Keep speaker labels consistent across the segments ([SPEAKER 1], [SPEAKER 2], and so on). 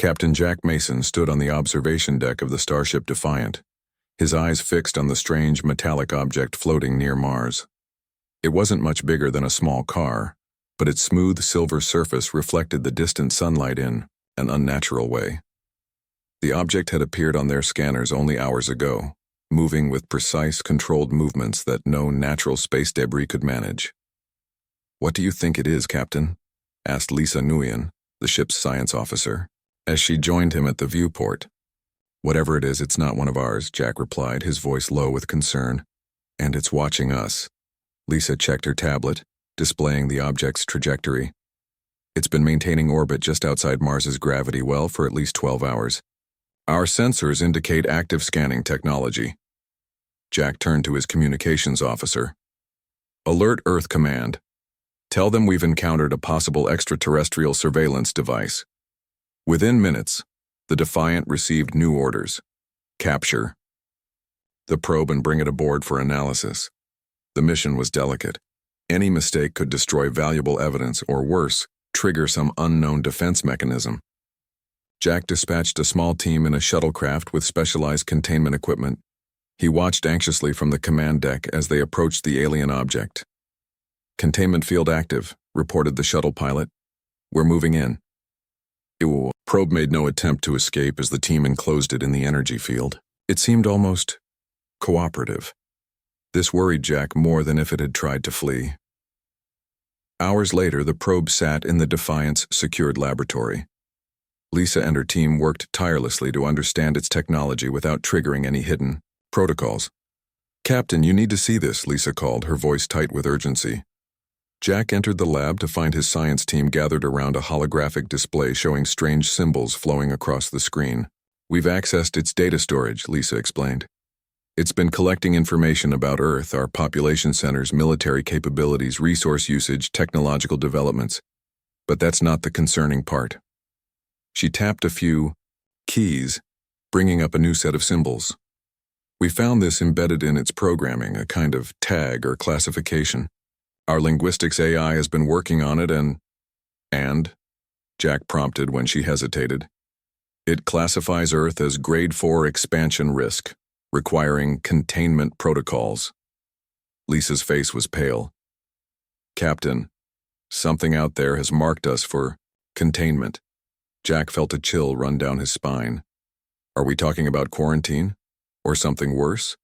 [SPEAKER 1] Captain Jack Mason stood on the observation deck of the starship Defiant, his eyes fixed on the strange metallic object floating near Mars. It wasn't much bigger than a small car, but its smooth silver surface reflected the distant sunlight in an unnatural way. The object had appeared on their scanners only hours ago, moving with precise, controlled movements that no natural space debris could manage. "What do you think it is, Captain?" asked Lisa Nguyen, the ship's science officer, as she joined him at the viewport. "Whatever it is, it's not one of ours," Jack replied, his voice low with concern. "And it's watching us." Lisa checked her tablet, displaying the object's trajectory. "It's been maintaining orbit just outside Mars's gravity well for at least 12 hours. Our sensors indicate active scanning technology." Jack turned to his communications officer. "Alert Earth Command. Tell them we've encountered a possible extraterrestrial surveillance device." Within minutes, the Defiant received new orders. Capture the probe and bring it aboard for analysis. The mission was delicate. Any mistake could destroy valuable evidence or, worse, trigger some unknown defense mechanism. Jack dispatched a small team in a shuttlecraft with specialized containment equipment. He watched anxiously from the command deck as they approached the alien object. "Containment field active," reported the shuttle pilot. "We're moving in." The probe made no attempt to escape as the team enclosed it in the energy field. It seemed almost cooperative. This worried Jack more than if it had tried to flee. Hours later, the probe sat in the Defiant's secured laboratory. Lisa and her team worked tirelessly to understand its technology without triggering any hidden protocols. "Captain, you need to see this," Lisa called, her voice tight with urgency. Jack entered the lab to find his science team gathered around a holographic display showing strange symbols flowing across the screen. "We've accessed its data storage," Lisa explained. "It's been collecting information about Earth, our population centers, military capabilities, resource usage, technological developments. But that's not the concerning part." She tapped a few keys, bringing up a new set of symbols. "We found this embedded in its programming, a kind of tag or classification. Our linguistics AI has been working on it and, Jack prompted when she hesitated. "It classifies Earth as Grade 4 expansion risk, requiring containment protocols." Lisa's face was pale. "Captain, something out there has marked us for containment." Jack felt a chill run down his spine. "Are we talking about quarantine? Or something worse?"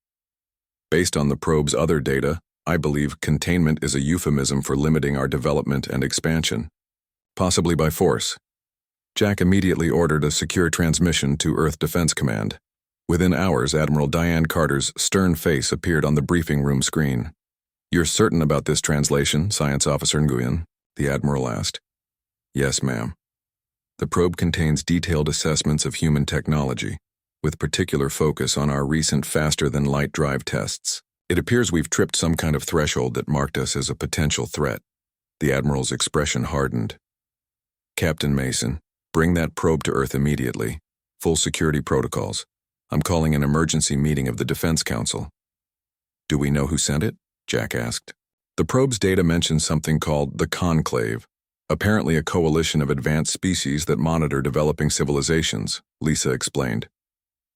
[SPEAKER 1] "Based on the probe's other data, I believe containment is a euphemism for limiting our development and expansion. Possibly by force." Jack immediately ordered a secure transmission to Earth Defense Command. Within hours, Admiral Diane Carter's stern face appeared on the briefing room screen. "You're certain about this translation, Science Officer Nguyen?" the Admiral asked. "Yes, ma'am. The probe contains detailed assessments of human technology, with particular focus on our recent faster-than-light drive tests. It appears we've tripped some kind of threshold that marked us as a potential threat." The Admiral's expression hardened. "Captain Mason, bring that probe to Earth immediately. Full security protocols. I'm calling an emergency meeting of the Defense Council." "Do we know who sent it?" Jack asked. "The probe's data mentions something called the Conclave, apparently a coalition of advanced species that monitor developing civilizations," Lisa explained.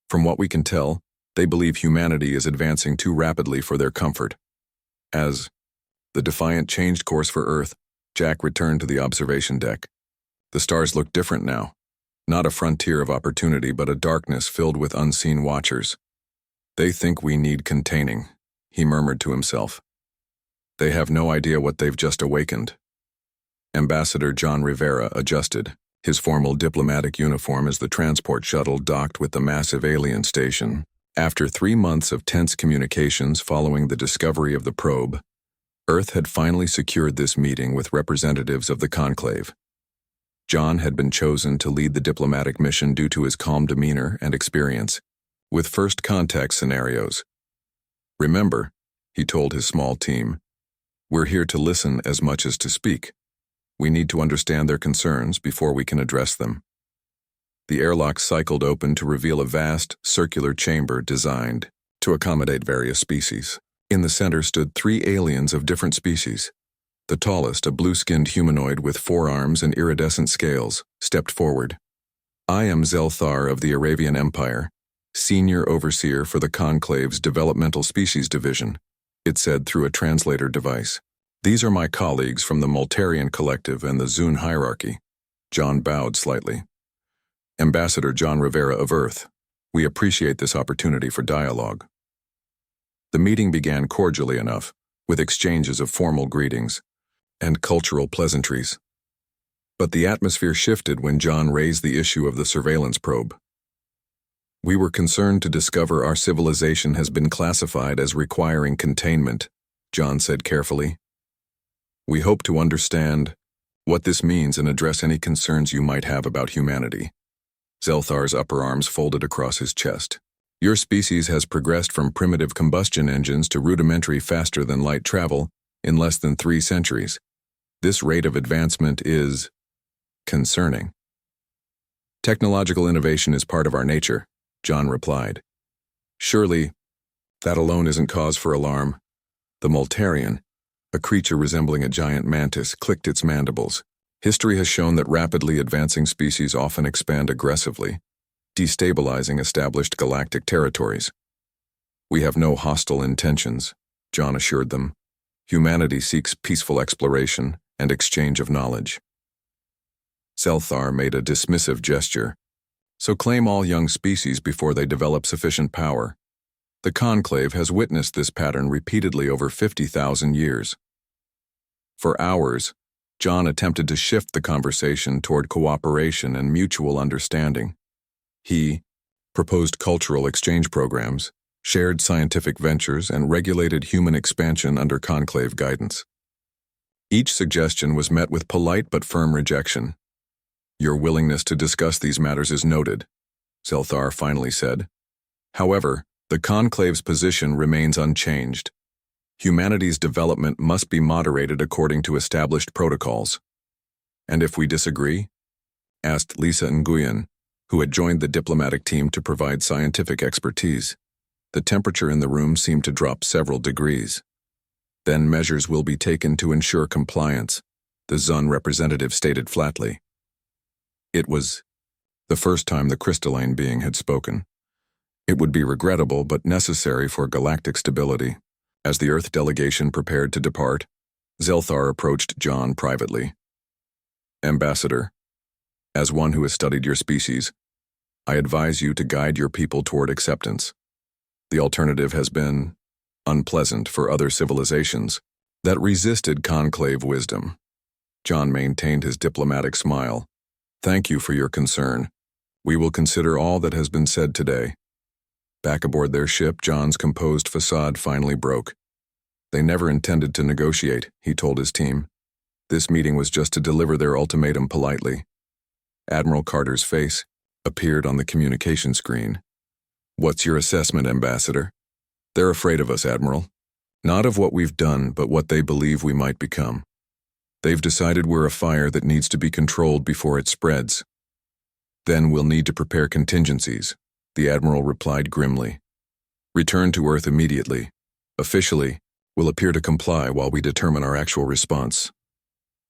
[SPEAKER 1] "From what we can tell, they believe humanity is advancing too rapidly for their comfort." As the Defiant changed course for Earth, Jack returned to the observation deck. The stars looked different now. Not a frontier of opportunity, but a darkness filled with unseen watchers. "They think we need containing," he murmured to himself. "They have no idea what they've just awakened." Ambassador John Rivera adjusted, his formal diplomatic uniform as the transport shuttle docked with the massive alien station. After 3 months of tense communications following the discovery of the probe, Earth had finally secured this meeting with representatives of the Conclave. John had been chosen to lead the diplomatic mission due to his calm demeanor and experience with first contact scenarios. "Remember," he told his small team, "we're here to listen as much as to speak. We need to understand their concerns before we can address them." The airlock cycled open to reveal a vast, circular chamber designed to accommodate various species. In the center stood 3 aliens of different species. The tallest, a blue-skinned humanoid with 4 arms and iridescent scales, stepped forward. I am Zelthar of the Arabian Empire, Senior Overseer for the Conclave's Developmental Species Division, it said through a translator device. These are my colleagues from the Multarian Collective and the Zun Hierarchy. John bowed slightly. Ambassador John Rivera of Earth, we appreciate this opportunity for dialogue. The meeting began cordially enough, with exchanges of formal greetings and cultural pleasantries. But the atmosphere shifted when John raised the issue of the surveillance probe. We were concerned to discover our civilization has been classified as requiring containment, John said carefully. We hope to understand what this means and address any concerns you might have about humanity. Zelthar's upper arms folded across his chest. Your species has progressed from primitive combustion engines to rudimentary faster-than-light travel in less than 3 centuries. This rate of advancement is concerning. Technological innovation is part of our nature, John replied. Surely, that alone isn't cause for alarm. The Multarian, a creature resembling a giant mantis, clicked its mandibles. History has shown that rapidly advancing species often expand aggressively, destabilizing established galactic territories. We have no hostile intentions, John assured them. Humanity seeks peaceful exploration and exchange of knowledge. Zelthar made a dismissive gesture. So claim all young species before they develop sufficient power. The Conclave has witnessed this pattern repeatedly over 50,000 years. For hours, John attempted to shift the conversation toward cooperation and mutual understanding. He proposed cultural exchange programs, shared scientific ventures, and regulated human expansion under Conclave guidance. Each suggestion was met with polite but firm rejection. Your willingness to discuss these matters is noted, Zelthar finally said. However, the Conclave's position remains unchanged. Humanity's development must be moderated according to established protocols. And if we disagree? Asked Lisa Nguyen, who had joined the diplomatic team to provide scientific expertise. The temperature in the room seemed to drop several degrees. Then measures will be taken to ensure compliance, the Zun representative stated flatly. It was the first time the crystalline being had spoken. It would be regrettable but necessary for galactic stability. As the Earth delegation prepared to depart, Zelthar approached John privately. Ambassador, as one who has studied your species, I advise you to guide your people toward acceptance. The alternative has been unpleasant for other civilizations that resisted conclave wisdom. John maintained his diplomatic smile. Thank you for your concern. We will consider all that has been said today. Back aboard their ship, John's composed facade finally broke. They never intended to negotiate, he told his team. This meeting was just to deliver their ultimatum politely. Admiral Carter's face appeared on the communication screen. What's your assessment, Ambassador? They're afraid of us, Admiral. Not of what we've done, but what they believe we might become. They've decided we're a fire that needs to be controlled before it spreads. Then we'll need to prepare contingencies, the Admiral replied grimly. Return to Earth immediately. Officially, we'll appear to comply while we determine our actual response.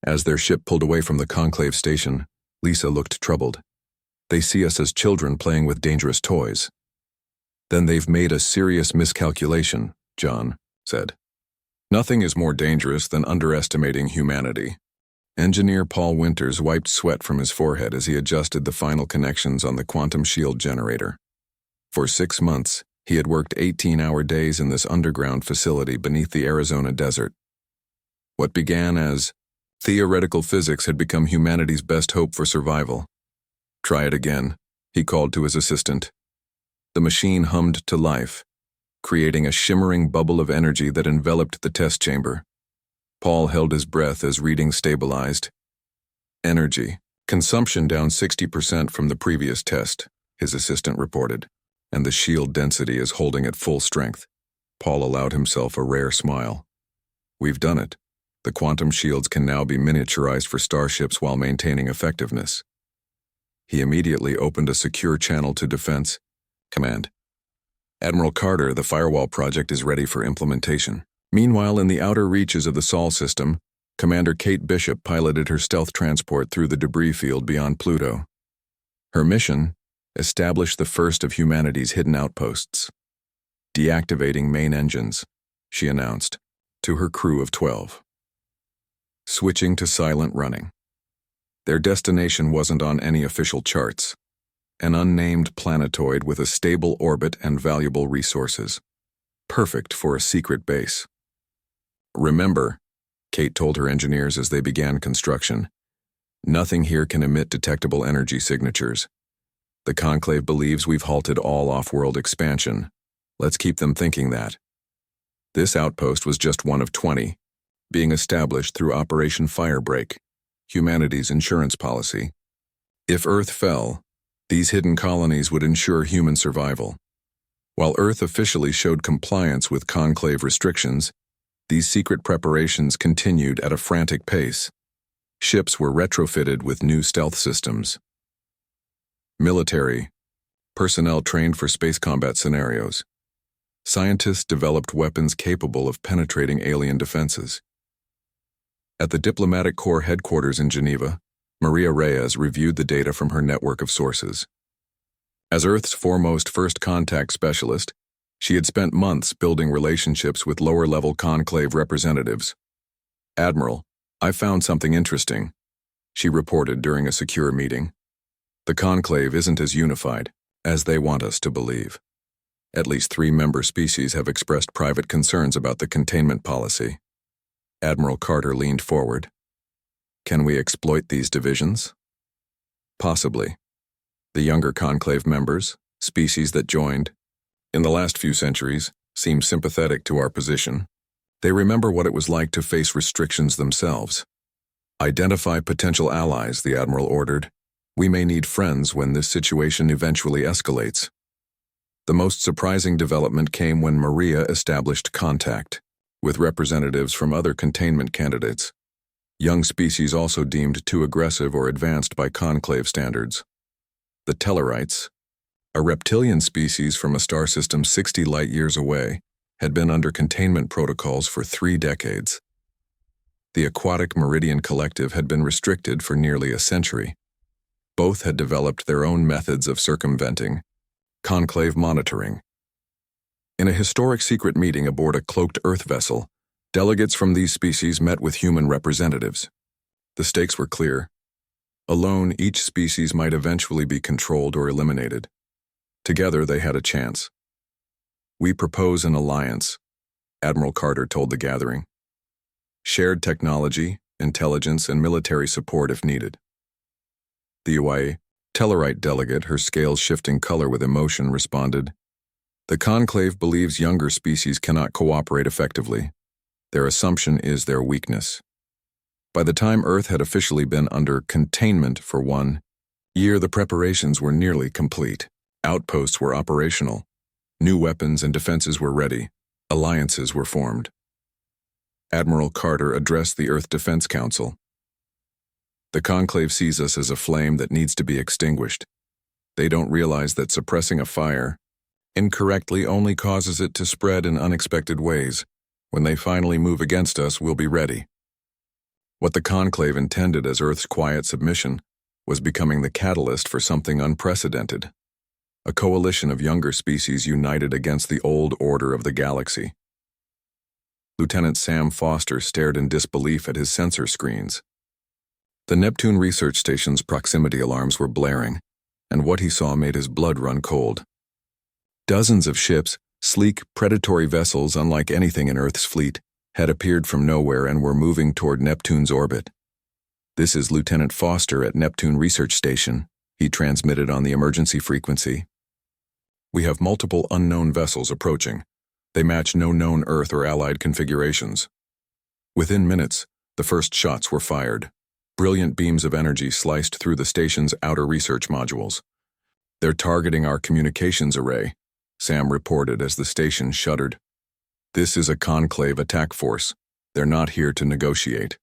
[SPEAKER 1] As their ship pulled away from the Conclave station, Lisa looked troubled. They see us as children playing with dangerous toys. Then they've made a serious miscalculation, John said. Nothing is more dangerous than underestimating humanity. Engineer Paul Winters wiped sweat from his forehead as he adjusted the final connections on the quantum shield generator. For 6 months, he had worked 18-hour days in this underground facility beneath the Arizona desert. What began as theoretical physics had become humanity's best hope for survival. Try it again, he called to his assistant. The machine hummed to life, creating a shimmering bubble of energy that enveloped the test chamber. Paul held his breath as readings stabilized. Energy. Consumption down 60% from the previous test, his assistant reported, and the shield density is holding at full strength. Paul allowed himself a rare smile. We've done it. The quantum shields can now be miniaturized for starships while maintaining effectiveness. He immediately opened a secure channel to Defense Command. Admiral Carter, the firewall project is ready for implementation. Meanwhile, in the outer reaches of the Sol system, Commander Kate Bishop piloted her stealth transport through the debris field beyond Pluto. Her mission: establish the first of humanity's hidden outposts. Deactivating main engines, she announced, to her crew of 12. Switching to silent running. Their destination wasn't on any official charts. An unnamed planetoid with a stable orbit and valuable resources. Perfect for a secret base. Remember, Kate told her engineers as they began construction, nothing here can emit detectable energy signatures. The Conclave believes we've halted all off-world expansion. Let's keep them thinking that. This outpost was just one of 20, being established through Operation Firebreak, humanity's insurance policy. If Earth fell, these hidden colonies would ensure human survival. While Earth officially showed compliance with Conclave restrictions, these secret preparations continued at a frantic pace. Ships were retrofitted with new stealth systems. Military personnel trained for space combat scenarios. Scientists developed weapons capable of penetrating alien defenses. At the Diplomatic Corps headquarters in Geneva, Maria Reyes reviewed the data from her network of sources. As Earth's foremost first contact specialist, she had spent months building relationships with lower-level Conclave representatives. "Admiral, I found something interesting," she reported during a secure meeting. "The Conclave isn't as unified as they want us to believe. At least 3 member species have expressed private concerns about the containment policy." Admiral Carter leaned forward. "Can we exploit these divisions?" "Possibly. The younger Conclave members, species that joined in the last few centuries, seem sympathetic to our position. They remember what it was like to face restrictions themselves. Identify potential allies," the Admiral ordered. "We may need friends when this situation eventually escalates." The most surprising development came when Maria established contact with representatives from other containment candidates, young species also deemed too aggressive or advanced by Conclave standards. The Tellarites, a reptilian species from a star system 60 light-years away, had been under containment protocols for 3 decades. The Aquatic Meridian Collective had been restricted for nearly a century. Both had developed their own methods of circumventing Conclave monitoring. In a historic secret meeting aboard a cloaked Earth vessel, delegates from these species met with human representatives. The stakes were clear. Alone, each species might eventually be controlled or eliminated. Together, they had a chance. "We propose an alliance," Admiral Carter told the gathering. "Shared technology, intelligence, and military support if needed." The UIA Tellarite delegate, her scales shifting color with emotion, responded, "The Conclave believes younger species cannot cooperate effectively. Their assumption is their weakness." By the time Earth had officially been under containment for 1 year, the preparations were nearly complete. Outposts were operational. New weapons and defenses were ready. Alliances were formed. Admiral Carter addressed the Earth Defense Council. "The Conclave sees us as a flame that needs to be extinguished. They don't realize that suppressing a fire incorrectly only causes it to spread in unexpected ways. When they finally move against us, we'll be ready." What the Conclave intended as Earth's quiet submission was becoming the catalyst for something unprecedented. A coalition of younger species united against the old order of the galaxy. Lieutenant Sam Foster stared in disbelief at his sensor screens. The Neptune research station's proximity alarms were blaring, and what he saw made his blood run cold. Dozens of ships, sleek, predatory vessels unlike anything in Earth's fleet, had appeared from nowhere and were moving toward Neptune's orbit. "This is Lieutenant Foster at Neptune Research Station," he transmitted on the emergency frequency. "We have multiple unknown vessels approaching. They match no known Earth or allied configurations." Within minutes, the first shots were fired. Brilliant beams of energy sliced through the station's outer research modules. "They're targeting our communications array," Sam reported as the station shuddered. "This is a Conclave attack force. They're not here to negotiate."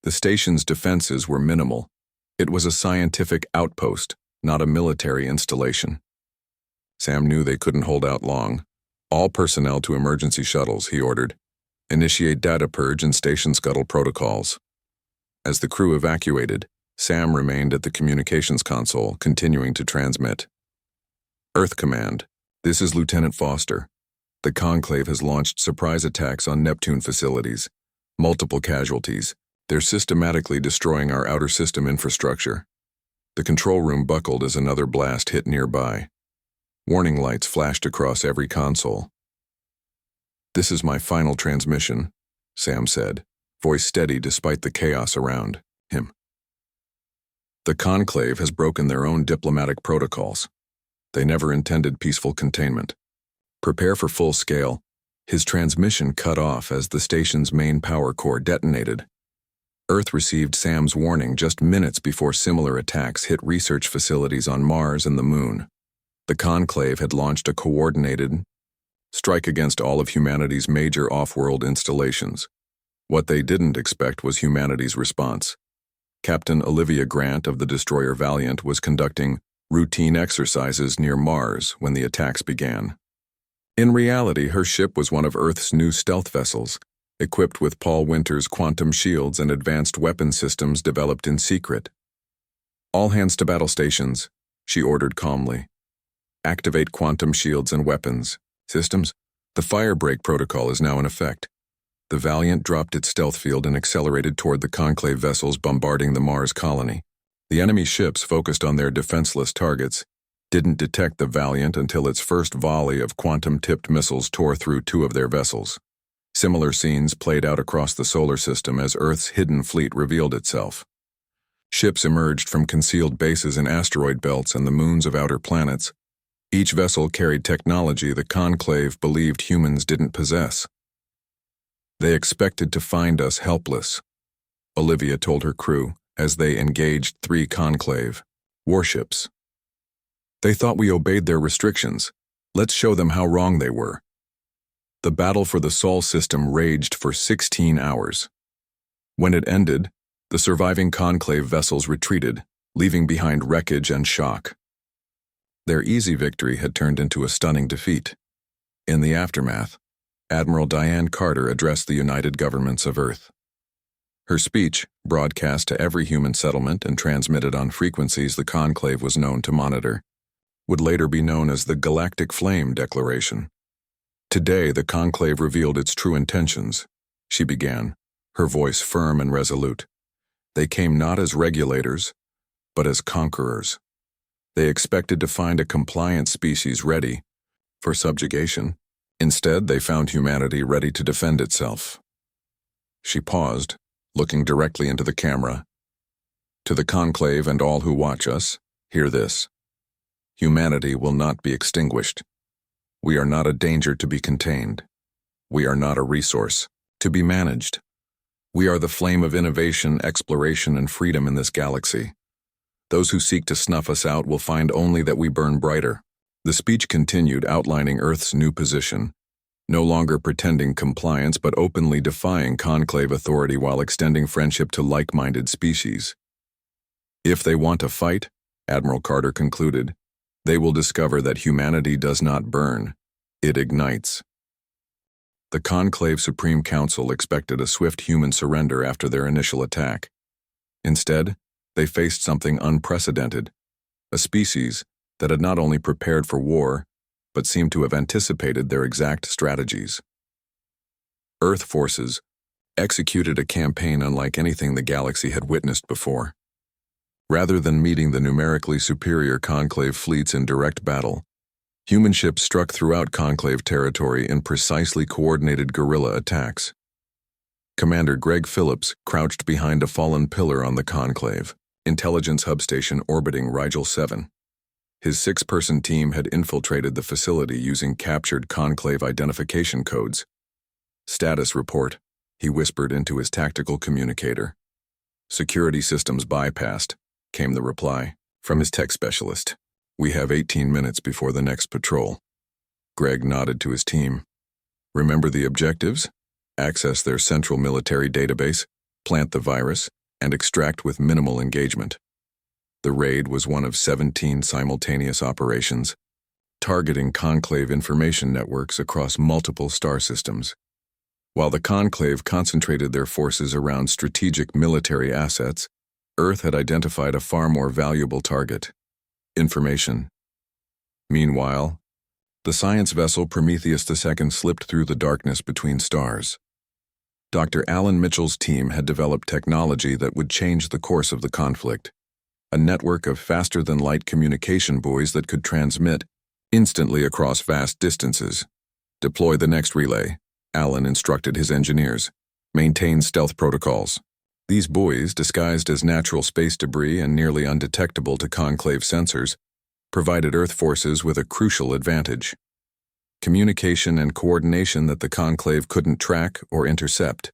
[SPEAKER 1] The station's defenses were minimal. It was a scientific outpost, not a military installation. Sam knew they couldn't hold out long. "All personnel to emergency shuttles," he ordered. "Initiate data purge and station scuttle protocols." As the crew evacuated, Sam remained at the communications console, continuing to transmit. Earth Command, this is Lieutenant Foster. The Conclave has launched surprise attacks on Neptune facilities. Multiple casualties. They're systematically destroying our outer system infrastructure. The control room buckled as another blast hit nearby. Warning lights flashed across every console. This is my final transmission, Sam said, voice steady despite the chaos around him. The Conclave has broken their own diplomatic protocols. They never intended peaceful containment. Prepare for full scale. His transmission cut off as the station's main power core detonated. Earth received Sam's warning just minutes before similar attacks hit research facilities on Mars and the Moon. The Conclave had launched a coordinated strike against all of humanity's major off-world installations. What they didn't expect was humanity's response. Captain Olivia Grant of the destroyer Valiant was conducting routine exercises near Mars when the attacks began. In reality, her ship was one of Earth's new stealth vessels, equipped with Paul Winter's quantum shields and advanced weapon systems developed in secret. All hands to battle stations, she ordered calmly. Activate quantum shields and weapons systems. The firebreak protocol is now in effect. The Valiant dropped its stealth field and accelerated toward the Conclave vessels bombarding the Mars colony. The enemy ships, focused on their defenseless targets, didn't detect the Valiant until its first volley of quantum-tipped missiles tore through two of their vessels. Similar scenes played out across the solar system as Earth's hidden fleet revealed itself. Ships emerged from concealed bases in asteroid belts and the moons of outer planets. Each vessel carried technology the Conclave believed humans didn't possess. They expected to find us helpless, Olivia told her crew as they engaged 3 Conclave warships. They thought we obeyed their restrictions. Let's show them how wrong they were. The battle for the Sol system raged for 16 hours. When it ended, the surviving Conclave vessels retreated, leaving behind wreckage and shock. Their easy victory had turned into a stunning defeat. In the aftermath, Admiral Diane Carter addressed the United Governments of Earth. Her speech, broadcast to every human settlement and transmitted on frequencies the Conclave was known to monitor, would later be known as the Galactic Flame Declaration. Today, the Conclave revealed its true intentions, she began, her voice firm and resolute. They came not as regulators, but as conquerors. They expected to find a compliant species ready for subjugation. Instead, they found humanity ready to defend itself. She paused, looking directly into the camera. To the Conclave and all who watch us, hear this. Humanity will not be extinguished. We are not a danger to be contained. We are not a resource to be managed. We are the flame of innovation, exploration, and freedom in this galaxy. Those who seek to snuff us out will find only that we burn brighter. The speech continued, outlining Earth's new position, no longer pretending compliance but openly defying Conclave authority while extending friendship to like-minded species. If they want to fight, Admiral Carter concluded, they will discover that humanity does not burn, it ignites. The Conclave Supreme Council expected a swift human surrender after their initial attack. Instead, they faced something unprecedented, a species that had not only prepared for war, but seemed to have anticipated their exact strategies. Earth forces executed a campaign unlike anything the galaxy had witnessed before. Rather than meeting the numerically superior Conclave fleets in direct battle, human ships struck throughout Conclave territory in precisely coordinated guerrilla attacks. Commander Greg Phillips crouched behind a fallen pillar on the Conclave intelligence hub station orbiting Rigel 7. His 6-person team had infiltrated the facility using captured Conclave identification codes. Status report, he whispered into his tactical communicator. Security systems bypassed, came the reply from his tech specialist. We have 18 minutes before the next patrol. Greg nodded to his team. Remember the objectives? Access their central military database, plant the virus, and extract with minimal engagement. The raid was one of 17 simultaneous operations, targeting Conclave information networks across multiple star systems. While the Conclave concentrated their forces around strategic military assets, Earth had identified a far more valuable target: information. Meanwhile, the science vessel Prometheus II slipped through the darkness between stars. Dr. Alan Mitchell's team had developed technology that would change the course of the conflict: a network of faster-than-light communication buoys that could transmit instantly across vast distances. Deploy the next relay, Alan instructed his engineers. Maintain stealth protocols. These buoys, disguised as natural space debris and nearly undetectable to conclave sensors, provided Earth forces with a crucial advantage: communication and coordination that the conclave couldn't track or intercept.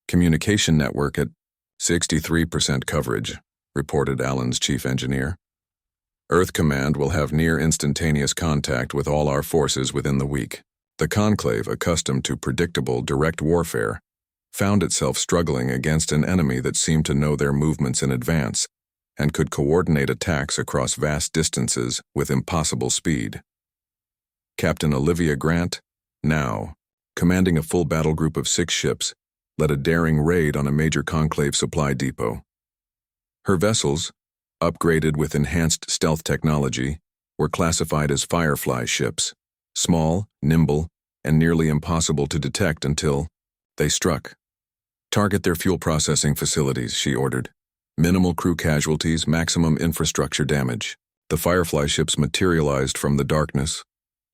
[SPEAKER 1] Communication network at 63% coverage, reported Alan's chief engineer. Earth Command will have near-instantaneous contact with all our forces within the week. The conclave, accustomed to predictable, direct warfare, found itself struggling against an enemy that seemed to know their movements in advance and could coordinate attacks across vast distances with impossible speed. Captain Olivia Grant, now commanding a full battle group of 6 ships, led a daring raid on a major conclave supply depot. Her vessels, upgraded with enhanced stealth technology, were classified as Firefly ships: small, nimble, and nearly impossible to detect until they struck. Target their fuel processing facilities, she ordered. Minimal crew casualties, maximum infrastructure damage. The Firefly ships materialized from the darkness,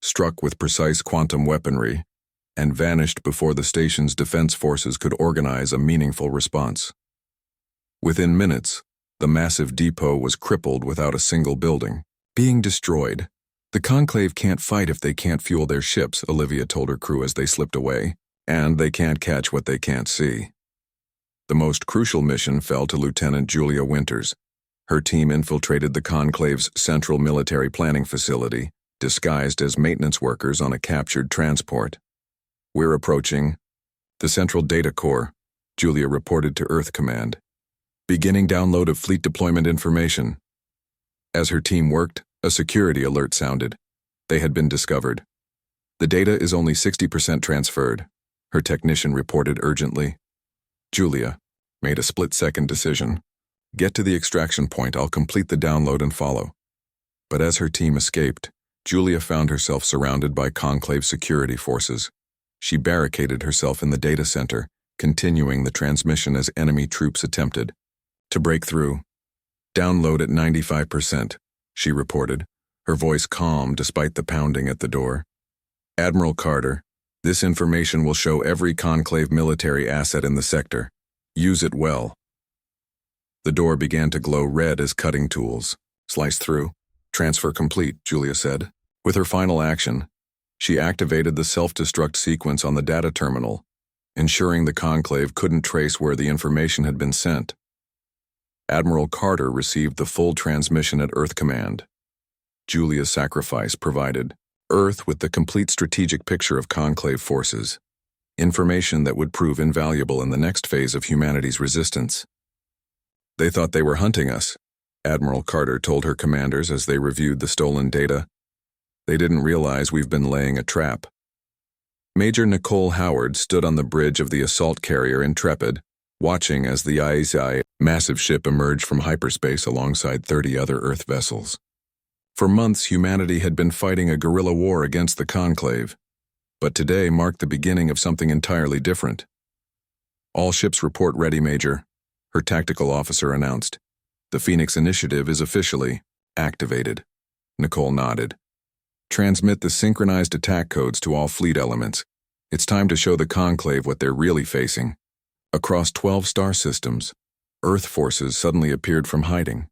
[SPEAKER 1] struck with precise quantum weaponry, and vanished before the station's defense forces could organize a meaningful response. Within minutes, the massive depot was crippled without a single building, being destroyed. The conclave can't fight if they can't fuel their ships, Olivia told her crew as they slipped away, and they can't catch what they can't see. The most crucial mission fell to Lieutenant Julia Winters. Her team infiltrated the conclave's central military planning facility, disguised as maintenance workers on a captured transport. We're approaching the Central Data Core, Julia reported to Earth Command. Beginning download of fleet deployment information. As her team worked, a security alert sounded. They had been discovered. The data is only 60% transferred, her technician reported urgently. Julia made a split-second decision. Get to the extraction point, I'll complete the download and follow. But as her team escaped, Julia found herself surrounded by conclave security forces. She barricaded herself in the data center, continuing the transmission as enemy troops attempted to break through. Download at 95%, she reported, her voice calm despite the pounding at the door. Admiral Carter, this information will show every conclave military asset in the sector. Use it well. The door began to glow red as cutting tools. Slice through. Transfer complete, Julia said. With her final action, she activated the self-destruct sequence on the data terminal, ensuring the conclave couldn't trace where the information had been sent. Admiral Carter received the full transmission at Earth Command. Julia's sacrifice provided Earth with the complete strategic picture of conclave forces, information that would prove invaluable in the next phase of humanity's resistance. They thought they were hunting us, Admiral Carter told her commanders as they reviewed the stolen data. They didn't realize we've been laying a trap. Major Nicole Howard stood on the bridge of the assault carrier Intrepid, watching as the HFY massive ship emerged from hyperspace alongside 30 other Earth vessels. For months, humanity had been fighting a guerrilla war against the conclave, but today marked the beginning of something entirely different. All ships report ready, Major, her tactical officer announced. The Phoenix Initiative is officially activated. Nicole nodded. Transmit the synchronized attack codes to all fleet elements. It's time to show the conclave what they're really facing. Across 12 star systems, Earth forces suddenly appeared from hiding.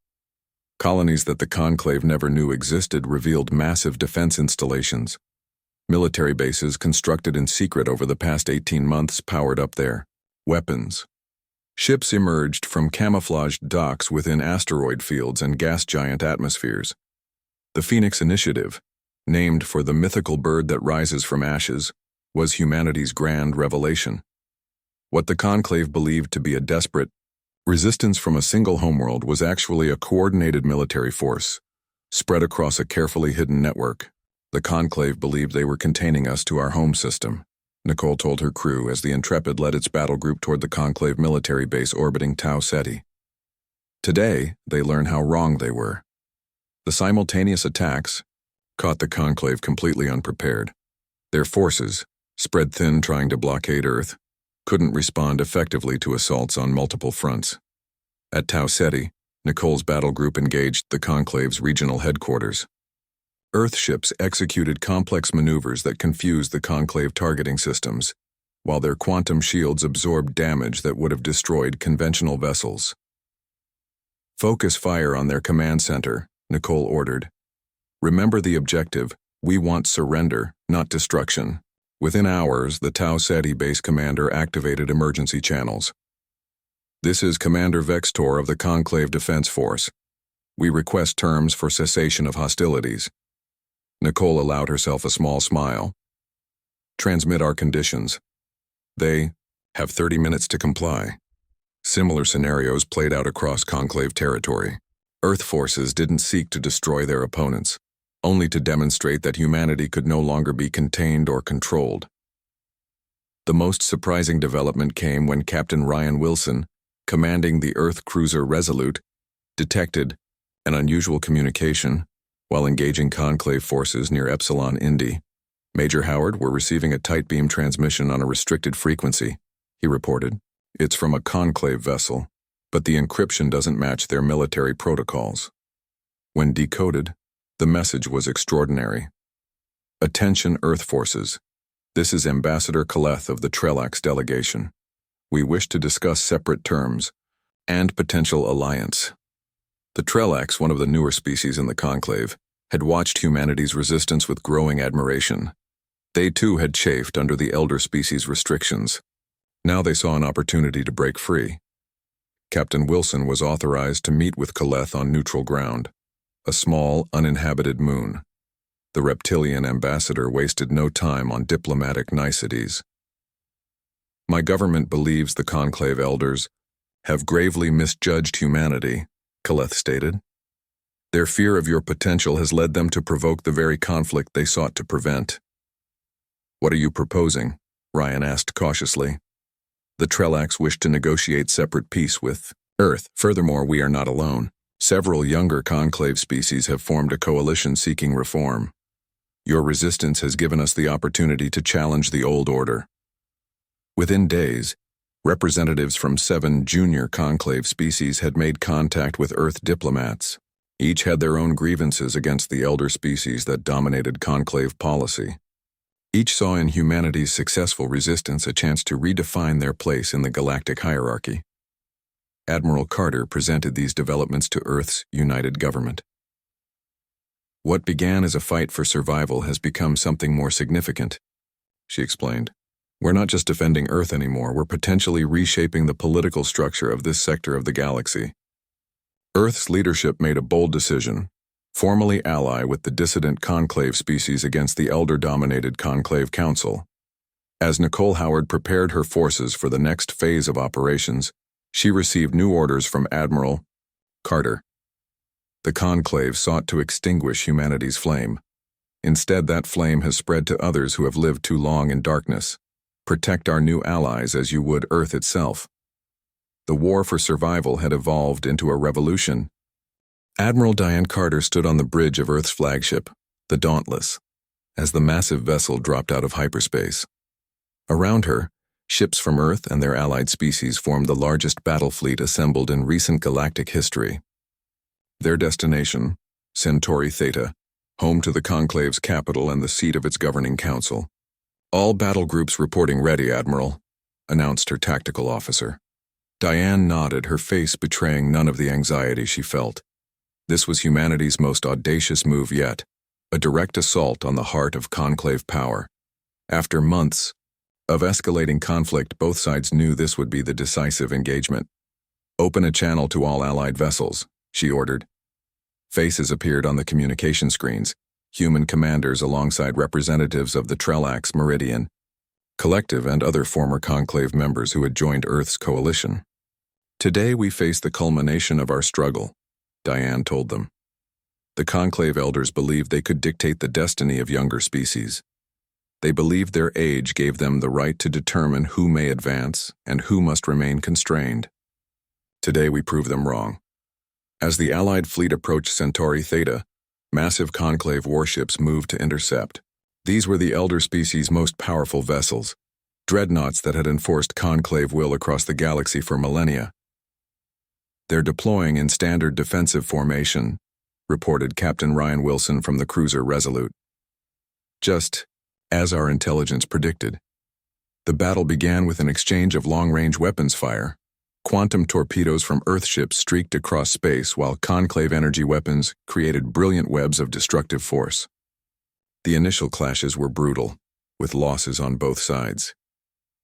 [SPEAKER 1] Colonies that the conclave never knew existed revealed massive defense installations. Military bases constructed in secret over the past 18 months powered up their weapons. Ships emerged from camouflaged docks within asteroid fields and gas giant atmospheres. The Phoenix Initiative, named for the mythical bird that rises from ashes, was humanity's grand revelation. What the conclave believed to be a desperate resistance from a single homeworld was actually a coordinated military force, spread across a carefully hidden network. The conclave believed they were containing us to our home system, Nicole told her crew as the Intrepid led its battle group toward the conclave military base orbiting Tau Ceti. Today, they learn how wrong they were. The simultaneous attacks caught the Conclave completely unprepared. Their forces, spread thin trying to blockade Earth, couldn't respond effectively to assaults on multiple fronts. At Tau Ceti, Nicole's battle group engaged the Conclave's regional headquarters. Earth ships executed complex maneuvers that confused the Conclave targeting systems, while their quantum shields absorbed damage that would have destroyed conventional vessels. "Focus fire on their command center," Nicole ordered. "Remember the objective. We want surrender, not destruction." Within hours, the Tau Ceti base commander activated emergency channels. "This is Commander Vextor of the Conclave Defense Force. We request terms for cessation of hostilities." Nicole allowed herself a small smile. "Transmit our conditions. They have 30 minutes to comply." Similar scenarios played out across Conclave territory. Earth forces didn't seek to destroy their opponents, only to demonstrate that humanity could no longer be contained or controlled. The most surprising development came when Captain Ryan Wilson, commanding the Earth cruiser Resolute, detected an unusual communication while engaging Conclave forces near Epsilon Indi. "Major Howard, we're receiving a tight beam transmission on a restricted frequency," he reported. "It's from a Conclave vessel, but the encryption doesn't match their military protocols." When decoded, the message was extraordinary. "Attention Earth forces. This is Ambassador Kaleth of the Trelax delegation. We wish to discuss separate terms and potential alliance." The Trelax, one of the newer species in the Conclave, had watched humanity's resistance with growing admiration. They too had chafed under the elder species restrictions. Now they saw an opportunity to break free. Captain Wilson was authorized to meet with Kaleth on neutral ground, a small, uninhabited moon. The reptilian ambassador wasted no time on diplomatic niceties. "My government believes the Conclave elders have gravely misjudged humanity," Kaleth stated. "Their fear of your potential has led them to provoke the very conflict they sought to prevent." "What are you proposing?" Ryan asked cautiously. "The Trelax wish to negotiate separate peace with Earth. Furthermore, we are not alone. Several younger Conclave species have formed a coalition seeking reform. Your resistance has given us the opportunity to challenge the old order." Within days, representatives from 7 junior Conclave species had made contact with Earth diplomats. Each had their own grievances against the elder species that dominated Conclave policy. Each saw in humanity's successful resistance a chance to redefine their place in the galactic hierarchy. Admiral Carter presented these developments to Earth's united government. "What began as a fight for survival has become something more significant," she explained. "We're not just defending Earth anymore, we're potentially reshaping the political structure of this sector of the galaxy." Earth's leadership made a bold decision: formally ally with the dissident Conclave species against the elder-dominated Conclave Council. As Nicole Howard prepared her forces for the next phase of operations, she received new orders from Admiral Carter. The Conclave sought to extinguish humanity's flame. Instead, that flame has spread to others who have lived too long in darkness. Protect our new allies as you would Earth itself. The war for survival had evolved into a revolution. Admiral Diane Carter stood on the bridge of Earth's flagship, the Dauntless, as the massive vessel dropped out of hyperspace. Around her, ships from Earth and their allied species formed the largest battle fleet assembled in recent galactic history. Their destination, Centauri Theta, home to the Conclave's capital and the seat of its governing council. "All battle groups reporting ready, Admiral," announced her tactical officer. Diane nodded, her face betraying none of the anxiety she felt. This was humanity's most audacious move yet, a direct assault on the heart of Conclave power. After months of escalating conflict, both sides knew this would be the decisive engagement. "Open a channel to all allied vessels," she ordered. Faces appeared on the communication screens, human commanders alongside representatives of the Trelax Meridian Collective and other former Conclave members who had joined Earth's coalition. "Today we face the culmination of our struggle," Diane told them. The Conclave elders believed they could dictate the destiny of younger species. They believed their age gave them the right to determine who may advance and who must remain constrained. Today we prove them wrong. As the Allied fleet approached Centauri Theta, massive Conclave warships moved to intercept. These were the Elder species' most powerful vessels, dreadnoughts that had enforced Conclave will across the galaxy for millennia. "They're deploying in standard defensive formation," reported Captain Ryan Wilson from the cruiser Resolute. Just as our intelligence predicted. The battle began with an exchange of long-range weapons fire. Quantum torpedoes from Earthships streaked across space while Conclave energy weapons created brilliant webs of destructive force. The initial clashes were brutal, with losses on both sides.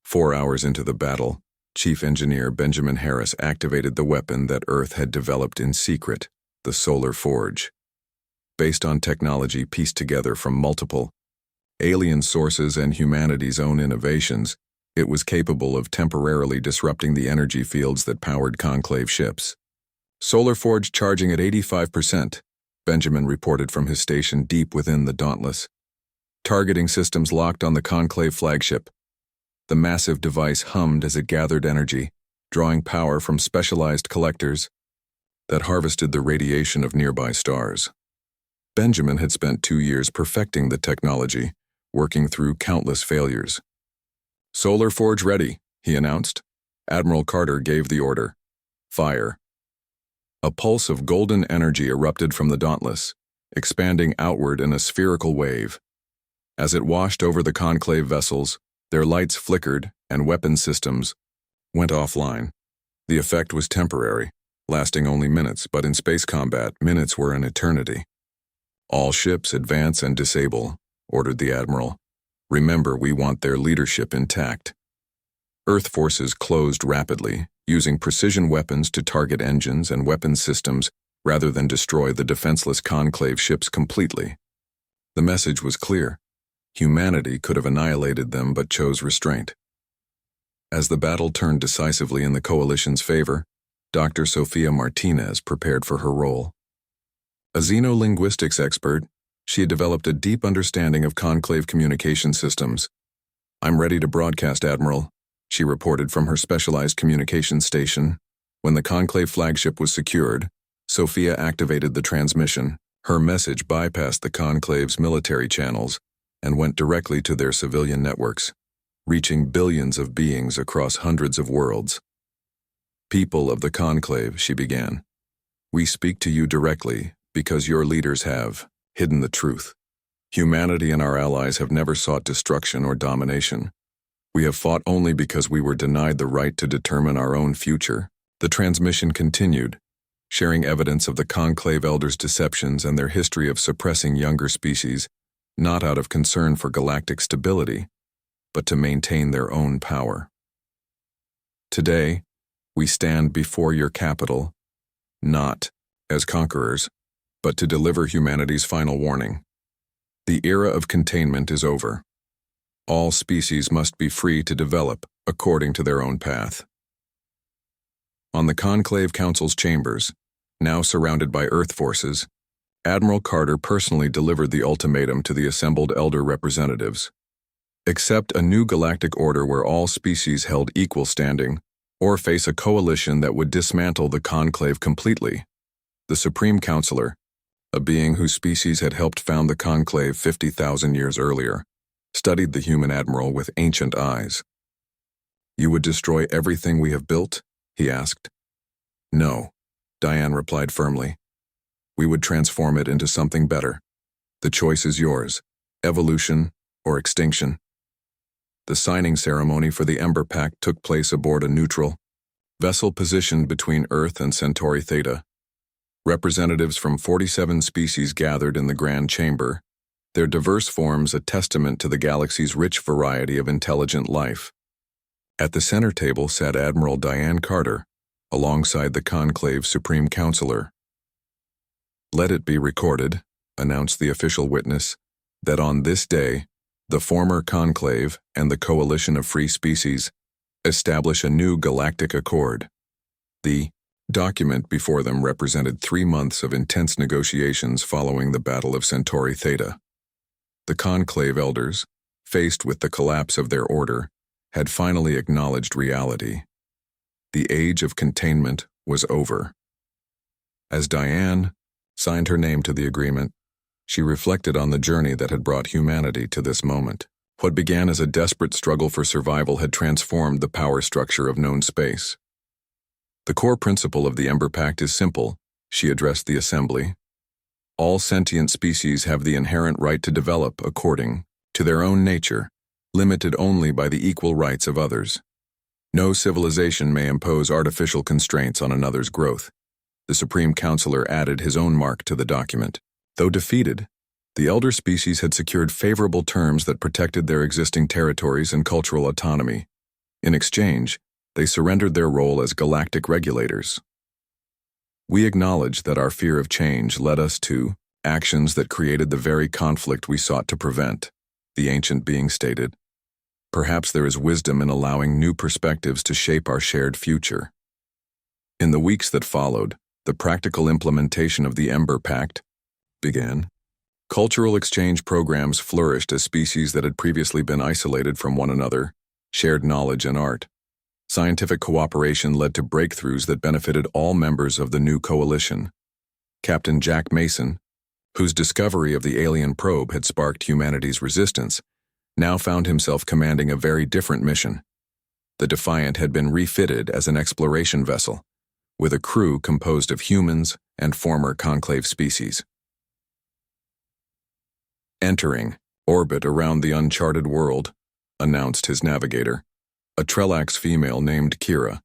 [SPEAKER 1] 4 hours into the battle, Chief Engineer Benjamin Harris activated the weapon that Earth had developed in secret, the Solar Forge. Based on technology pieced together from multiple alien sources and humanity's own innovations, it was capable of temporarily disrupting the energy fields that powered Conclave ships. "Solar Forge charging at 85%, Benjamin reported from his station deep within the Dauntless. Targeting systems locked on the Conclave flagship. The massive device hummed as it gathered energy, drawing power from specialized collectors that harvested the radiation of nearby stars. Benjamin had spent 2 years perfecting the technology, working through countless failures. "Solar Forge ready," he announced. Admiral Carter gave the order. "Fire." A pulse of golden energy erupted from the Dauntless, expanding outward in a spherical wave. As it washed over the Conclave vessels, their lights flickered and weapon systems went offline. The effect was temporary, lasting only minutes, but in space combat, minutes were an eternity. "All ships advance and disable," ordered the Admiral. "Remember, we want their leadership intact." Earth forces closed rapidly, using precision weapons to target engines and weapons systems rather than destroy the defenseless Conclave ships completely. The message was clear. Humanity could have annihilated them but chose restraint. As the battle turned decisively in the Coalition's favor, Dr. Sofia Martinez prepared for her role. A xenolinguistics expert, she had developed a deep understanding of Conclave communication systems. "I'm ready to broadcast, Admiral," she reported from her specialized communications station. When the Conclave flagship was secured, Sophia activated the transmission. Her message bypassed the Conclave's military channels and went directly to their civilian networks, reaching billions of beings across hundreds of worlds. "People of the Conclave," she began, "we speak to you directly because your leaders have hidden the truth. Humanity and our allies have never sought destruction or domination. We have fought only because we were denied the right to determine our own future." The transmission continued, sharing evidence of the Conclave elders' deceptions and their history of suppressing younger species, not out of concern for galactic stability, but to maintain their own power. "Today, we stand before your capital, not as conquerors, but to deliver humanity's final warning. The era of containment is over. All species must be free to develop according to their own path." On the Conclave Council's chambers, now surrounded by Earth forces, Admiral Carter personally delivered the ultimatum to the assembled elder representatives. Accept a new galactic order where all species held equal standing, or face a coalition that would dismantle the Conclave completely. The Supreme Counselor, a being whose species had helped found the Conclave 50,000 years earlier, studied the human admiral with ancient eyes. "You would destroy everything we have built?" he asked. "No," Diane replied firmly. "We would transform it into something better. The choice is yours, evolution or extinction." The signing ceremony for the Ember Pact took place aboard a neutral vessel positioned between Earth and Centauri Theta. Representatives from 47 species gathered in the Grand Chamber, their diverse forms a testament to the galaxy's rich variety of intelligent life. At the center table sat Admiral Diane Carter, alongside the Conclave's Supreme Counselor. "Let it be recorded," announced the official witness, "that on this day, the former Conclave and the Coalition of Free Species establish a new galactic accord." The document before them represented 3 months of intense negotiations following the Battle of Centauri Theta. The Conclave elders, faced with the collapse of their order, had finally acknowledged reality. The age of containment was over. As Diane signed her name to the agreement, she reflected on the journey that had brought humanity to this moment. What began as a desperate struggle for survival had transformed the power structure of known space. The core principle of the Ember Pact is simple, she addressed the assembly. All sentient species have the inherent right to develop according to their own nature, limited only by the equal rights of others. No civilization may impose artificial constraints on another's growth. The Supreme Counselor added his own mark to the document. Though defeated, the elder species had secured favorable terms that protected their existing territories and cultural autonomy. In exchange, they surrendered their role as galactic regulators. We acknowledge that our fear of change led us to actions that created the very conflict we sought to prevent, the ancient being stated. Perhaps there is wisdom in allowing new perspectives to shape our shared future. In the weeks that followed, the practical implementation of the Ember Pact began. Cultural exchange programs flourished as species that had previously been isolated from one another shared knowledge and art. Scientific cooperation led to breakthroughs that benefited all members of the new coalition. Captain Jack Mason, whose discovery of the alien probe had sparked humanity's resistance, now found himself commanding a very different mission. The Defiant had been refitted as an exploration vessel, with a crew composed of humans and former Conclave species. Entering orbit around the uncharted world, announced his navigator, a Trelax female named Kira.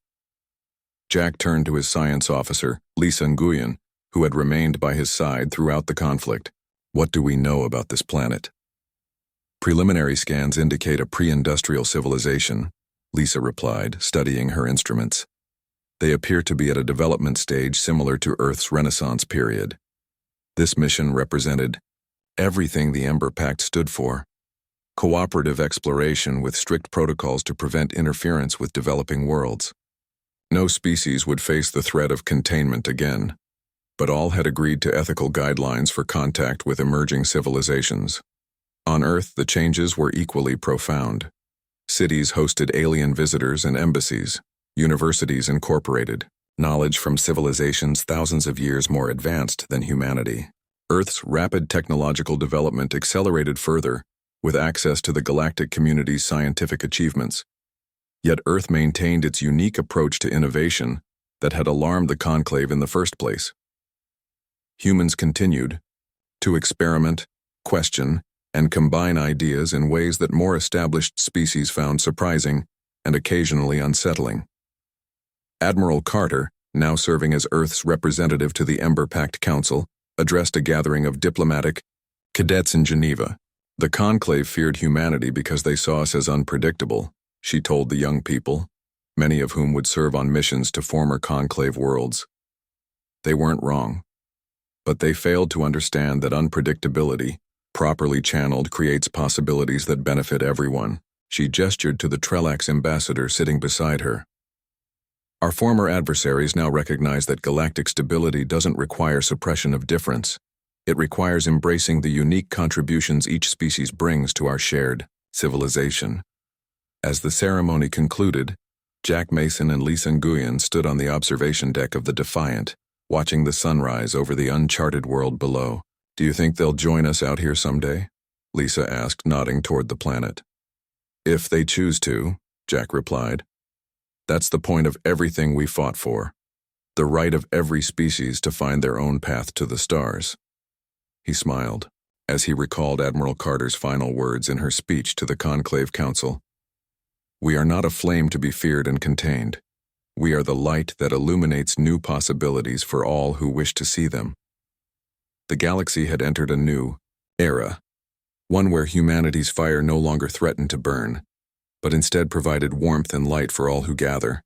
[SPEAKER 1] Jack turned to his science officer, Lisa Nguyen, who had remained by his side throughout the conflict. What do we know about this planet? Preliminary scans indicate a pre-industrial civilization, Lisa replied, studying her instruments. They appear to be at a development stage similar to Earth's Renaissance period. This mission represented everything the Ember Pact stood for: cooperative exploration with strict protocols to prevent interference with developing worlds. No species would face the threat of containment again, but all had agreed to ethical guidelines for contact with emerging civilizations. On Earth, the changes were equally profound. Cities hosted alien visitors and embassies. Universities incorporated knowledge from civilizations thousands of years more advanced than humanity. Earth's rapid technological development accelerated further, with access to the galactic community's scientific achievements. Yet Earth maintained its unique approach to innovation that had alarmed the Conclave in the first place. Humans continued to experiment, question, and combine ideas in ways that more established species found surprising and occasionally unsettling. Admiral Carter, now serving as Earth's representative to the Ember Pact Council, addressed a gathering of diplomatic cadets in Geneva. The Conclave feared humanity because they saw us as unpredictable, she told the young people, many of whom would serve on missions to former Conclave worlds. They weren't wrong, but they failed to understand that unpredictability, properly channeled, creates possibilities that benefit everyone. She gestured to the Trelax ambassador sitting beside her. Our former adversaries now recognize that galactic stability doesn't require suppression of difference. It requires embracing the unique contributions each species brings to our shared civilization. As the ceremony concluded, Jack Mason and Lisa Nguyen stood on the observation deck of the Defiant, watching the sunrise over the uncharted world below. Do you think they'll join us out here someday? Lisa asked, nodding toward the planet. If they choose to, Jack replied. That's the point of everything we fought for. The right of every species to find their own path to the stars. He smiled, as he recalled Admiral Carter's final words in her speech to the Conclave Council. We are not a flame to be feared and contained. We are the light that illuminates new possibilities for all who wish to see them. The galaxy had entered a new era, one where humanity's fire no longer threatened to burn, but instead provided warmth and light for all who gather.